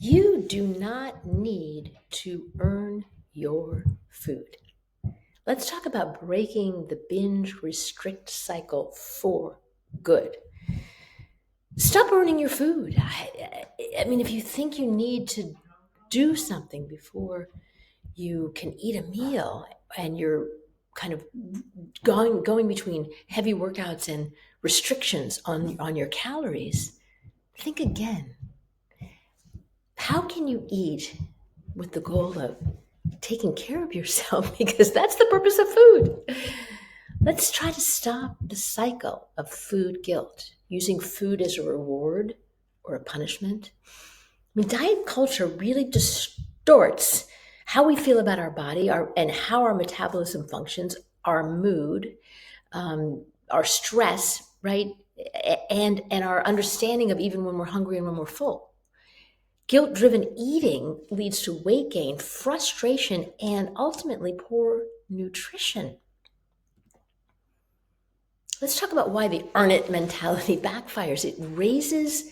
You do not need to earn your food. Let's talk about breaking the binge restrict cycle for good. Stop earning your food. I mean, if you think you need to do something before you can eat a meal and you're kind of going between heavy workouts and restrictions on your calories, think again. How can you eat with the goal of taking care of yourself? Because that's the purpose of food. Let's try to stop the cycle of food guilt, using food as a reward or a punishment. I mean, diet culture really distorts how we feel about our body and how our metabolism functions, our mood, our stress, right? And our understanding of even when we're hungry and when we're full. Guilt driven eating leads to weight gain, frustration, and ultimately poor nutrition. Let's talk about why the earn it mentality backfires. It raises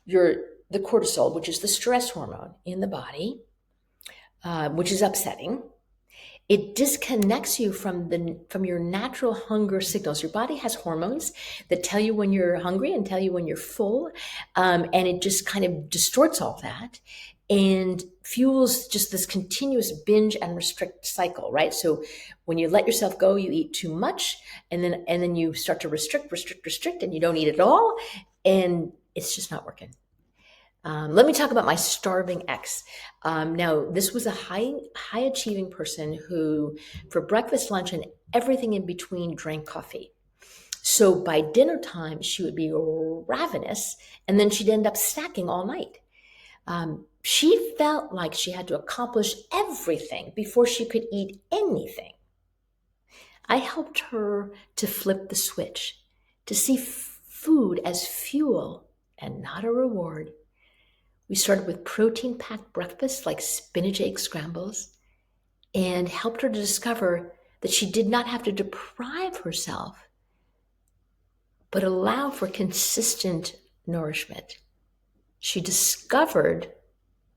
the cortisol, which is the stress hormone in the body, which is upsetting. It disconnects you from your natural hunger signals. Your body has hormones that tell you when you're hungry and tell you when you're full, and it just kind of distorts all that and fuels just this continuous binge and restrict cycle, right? So when you let yourself go, you eat too much, and then you start to restrict, and you don't eat at all, and it's just not working. Let me talk about my starving ex. Now, this was a high achieving person who, for breakfast, lunch, and everything in between, drank coffee. So by dinner time, she would be ravenous, and then she'd end up snacking all night. She felt like she had to accomplish everything before she could eat anything. I helped her to flip the switch, to see food as fuel and not a reward. We started with protein-packed breakfasts like spinach egg scrambles and helped her to discover that she did not have to deprive herself, but allow for consistent nourishment. She discovered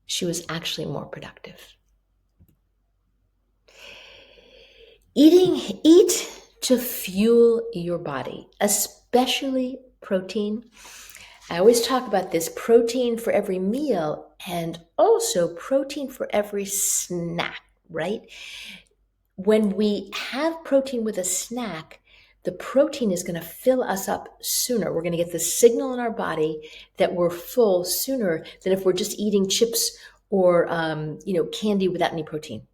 she was actually more productive. Eat to fuel your body, especially protein. I always talk about this: protein for every meal and also protein for every snack, right? When we have protein with a snack, the protein is going to fill us up sooner. We're going to get the signal in our body that we're full sooner than if we're just eating chips or candy without any protein.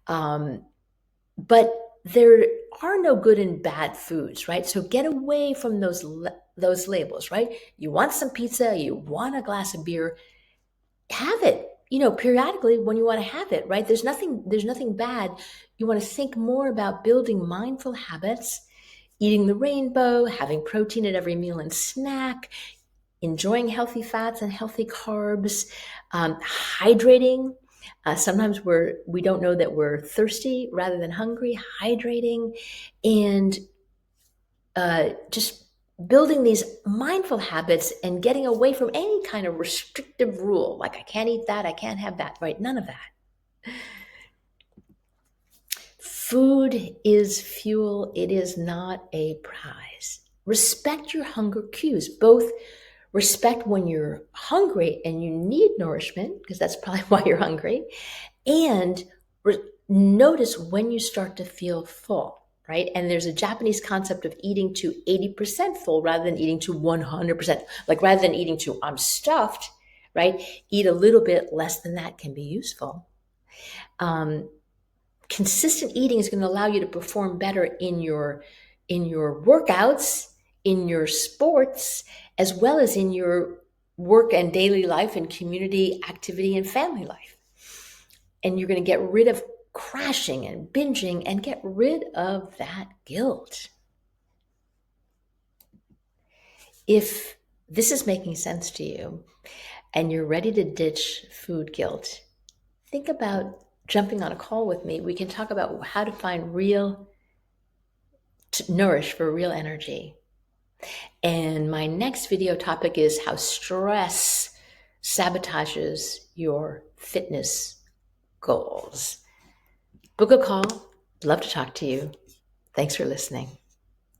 But there are no good and bad foods, right? So get away from those labels, right? You want some pizza, you want a glass of beer, have it, periodically when you want to have it, right? There's nothing bad. You want to think more about building mindful habits, eating the rainbow, having protein at every meal and snack, enjoying healthy fats and healthy carbs, hydrating. Sometimes we don't know that we're thirsty rather than hungry, hydrating, and just building these mindful habits and getting away from any kind of restrictive rule, like I can't eat that, I can't have that, right? None of that. Food is fuel. It is not a prize. Respect your hunger cues. Both respect when you're hungry and you need nourishment, because that's probably why you're hungry, and notice when you start to feel full, right? And there's a Japanese concept of eating to 80% full rather than eating to 100%. Like rather than eating to I'm stuffed, right? Eat a little bit less than that can be useful. Consistent eating is going to allow you to perform better in your workouts, in your sports, as well as in your work and daily life and community activity and family life. And you're going to get rid of crashing and binging and get rid of that guilt. If this is making sense to you and you're ready to ditch food guilt, think about jumping on a call with me. We can talk about how to nourish for real energy. And my next video topic is how stress sabotages your fitness goals. Book a call. Love to talk to you. Thanks for listening.